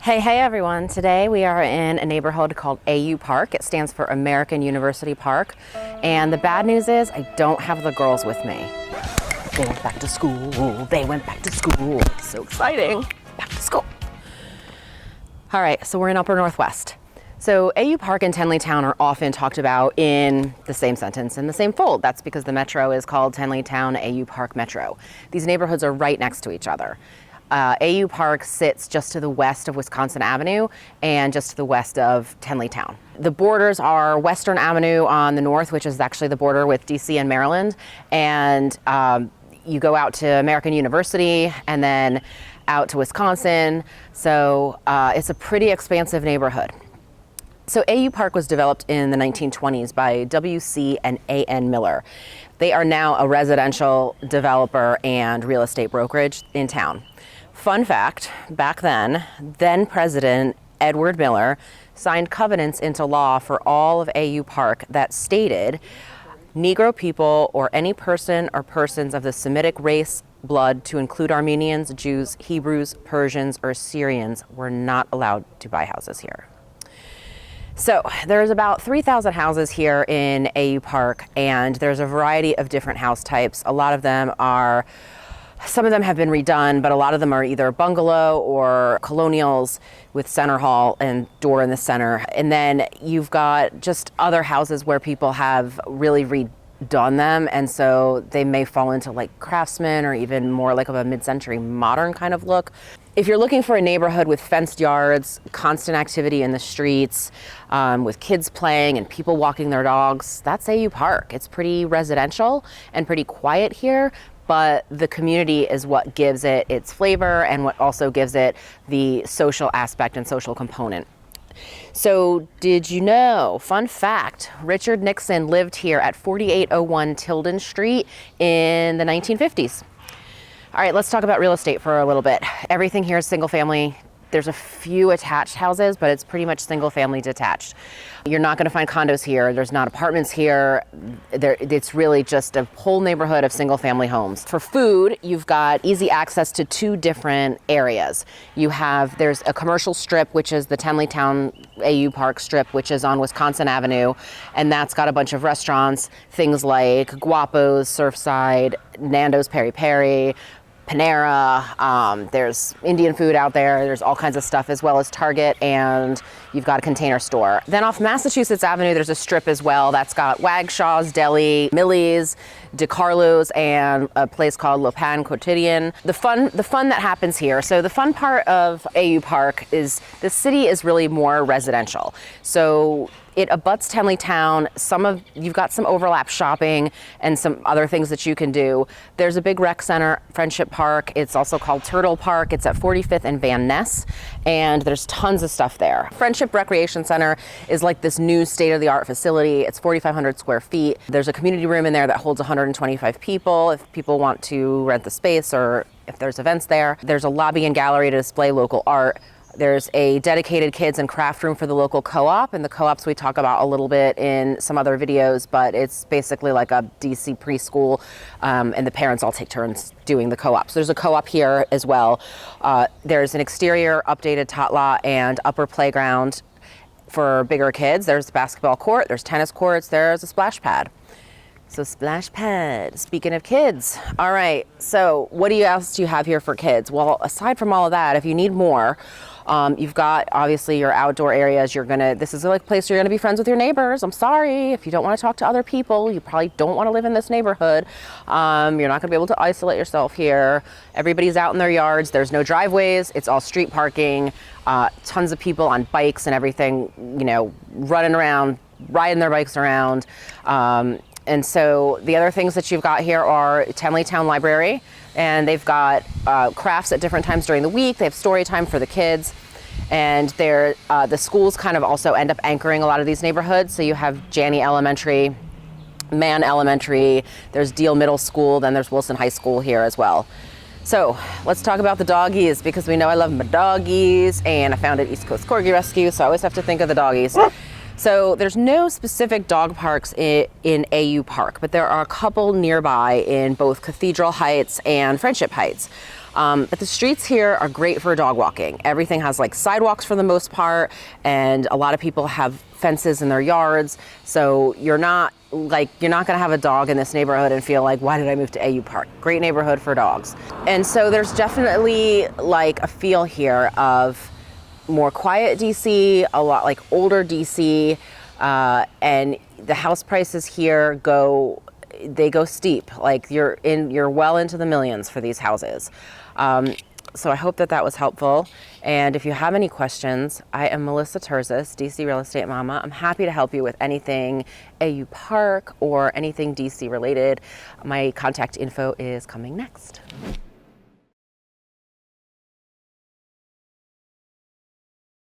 Hey everyone. Today we are in a neighborhood called AU Park. It stands for American University Park. And the bad news is I don't have the girls with me. They went back to school. They went back to school. So exciting. Back to school. All right, so we're in Upper Northwest. So AU Park and Tenleytown are often talked about in the same sentence, in the same fold. That's because the metro is called Tenleytown AU Park Metro. These neighborhoods are right next to each other. AU Park sits just to the west of Wisconsin Avenue and just to the west of Tenleytown. The borders are Western Avenue on the north, which is actually the border with DC and Maryland, and you go out to American University and then out to Wisconsin. So it's a pretty expansive neighborhood. So AU Park was developed in the 1920s by W.C. and A.N. Miller. They are now a residential developer and real estate brokerage in town. Fun fact, back then President Edward Miller signed covenants into law for all of AU Park that stated Negro people or any person or persons of the Semitic race, blood, to include Armenians, Jews, Hebrews, Persians, or Syrians, were not allowed to buy houses here. So there's about 3,000 houses here in AU Park, and there's a variety of different house types. Some of them have been redone, but a lot of them are either bungalow or colonials with center hall and door in the center. And then you've got just other houses where people have really redone them, and so they may fall into like craftsman or even more like of a mid-century modern kind of look. If you're looking for a neighborhood with fenced yards, constant activity in the streets, with kids playing and people walking their dogs, that's AU Park. It's pretty residential and pretty quiet here, but the community is what gives it its flavor and what also gives it the social aspect and social component. So did you know, fun fact, Richard Nixon lived here at 4801 Tilden Street in the 1950s. All right, let's talk about real estate for a little bit. Everything here is single family. There's a few attached houses, but it's pretty much single family detached. You're not gonna find condos here. There's not apartments here. It's really just a whole neighborhood of single family homes. For food, you've got easy access to two different areas. There's a commercial strip, which is the Tenleytown AU Park strip, which is on Wisconsin Avenue. And that's got a bunch of restaurants, things like Guapo's, Surfside, Nando's Peri Peri, Panera, there's Indian food out there, there's all kinds of stuff, as well as Target, and you've got a Container Store. Then off Massachusetts Avenue, there's a strip as well that's got Wagshaw's Deli, Millie's, DeCarlo's, and a place called Le Pan Quotidien. The fun that happens here, so the fun part of AU Park is the city is really more residential. So it abuts Tenleytown. You've got some overlap shopping and some other things that you can do. There's a big rec center, Friendship Park. It's also called Turtle Park. It's at 45th and Van Ness, and there's tons of stuff there. Friendship Recreation Center is like this new state-of-the-art facility. It's 4,500 square feet. There's a community room in there that holds 125 people if people want to rent the space or if there's events there. There's a lobby and gallery to display local art. There's a dedicated kids and craft room for the local co-op, and the co-ops we talk about a little bit in some other videos, but it's basically like a DC preschool, and the parents all take turns doing the co-op. So there's a co-op here as well. There's an exterior updated tot lot and upper playground for bigger kids. There's a basketball court, there's tennis courts, there's a splash pad. So splash pad, speaking of kids. All right, so what else do you have here for kids? Well, aside from all of that, if you need more, you've got obviously your outdoor areas. This is a place you're gonna be friends with your neighbors. I'm sorry, if you don't wanna talk to other people, you probably don't wanna live in this neighborhood. You're not gonna be able to isolate yourself here. Everybody's out in their yards. There's no driveways. It's all street parking. Tons of people on bikes and everything, running around, riding their bikes around. And so the other things that you've got here are Tenleytown Library, and they've got crafts at different times during the week. They have story time for the kids, and the schools kind of also end up anchoring a lot of these neighborhoods. So you have Janney Elementary, Mann Elementary, there's Deal Middle School, then there's Wilson High School here as well. So let's talk about the doggies, because we know I love my doggies, and I founded East Coast Corgi Rescue, so I always have to think of the doggies. So there's no specific dog parks in AU Park, but there are a couple nearby in both Cathedral Heights and Friendship Heights. But the streets here are great for dog walking. Everything has like sidewalks for the most part, and a lot of people have fences in their yards. So you're not gonna have a dog in this neighborhood and feel like, why did I move to AU Park? Great neighborhood for dogs. And so there's definitely like a feel here of more quiet DC, a lot like older DC, and the house prices here go steep. Like you're well into the millions for these houses. So I hope that was helpful. And if you have any questions, I am Melissa Terzis, DC Real Estate Mama. I'm happy to help you with anything AU Park or anything DC related. My contact info is coming next.